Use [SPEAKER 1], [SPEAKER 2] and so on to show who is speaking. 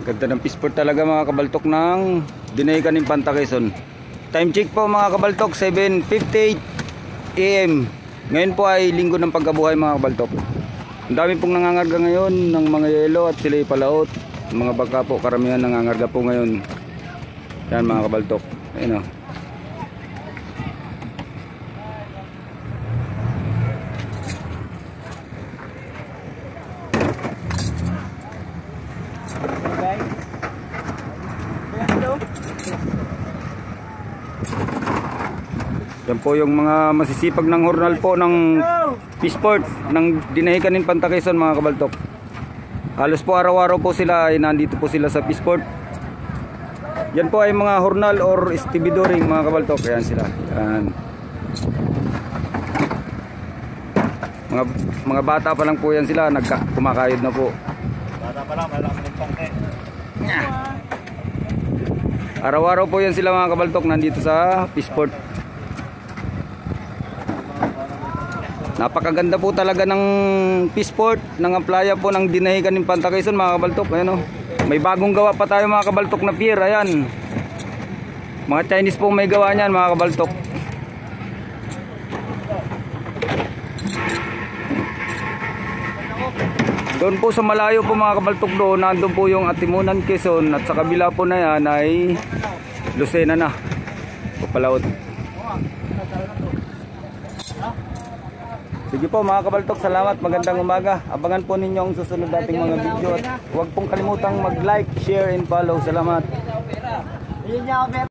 [SPEAKER 1] Ganda ng pisport talaga mga kabaltok ng Dinahican Infanta Quezon. Time check po mga kabaltok, 7:58 AM. Ngayon po ay linggo ng pagkabuhay mga kabaltok. Ang dami pong nangangarga ngayon ng mga yelo at sila'y palaot. Mga baka po karamihan nangangarga po ngayon. Yan mga kabaltok. Ayun o. Yan po yung mga masisipag ng hornal po ng Peaceport ng Dinahican Infanta Quezon mga kabaltok. Halos po araw-araw po sila ay nandito po sila sa Peaceport. Yan po ay mga hornal or estibidoring mga kabaltok. Yan sila. Yan. Mga bata pa lang po yan sila, kumakayod na po.
[SPEAKER 2] Bata pa lang, malakas ng pangke.
[SPEAKER 1] Araw-araw po yan sila mga kabaltok nandito sa Peaceport. Napakaganda po talaga ng Peaceport, ng playa po ng Dinahican Infanta Quezon mga kabaltok. Ayan o. May bagong gawa pa tayo mga kabaltok na pier. Ayan. Mga Chinese po may gawa niyan mga kabaltok. Doon po sa malayo po mga kabaltok doon, nandun po yung Atimunan Quezon at sa kabila po na yan ay Lucena na. Papalaot. Sige po mga kabaltok, salamat, magandang umaga. Abangan po ninyo ang susunod nating mga video at huwag pong kalimutang mag-like, share and follow. Salamat.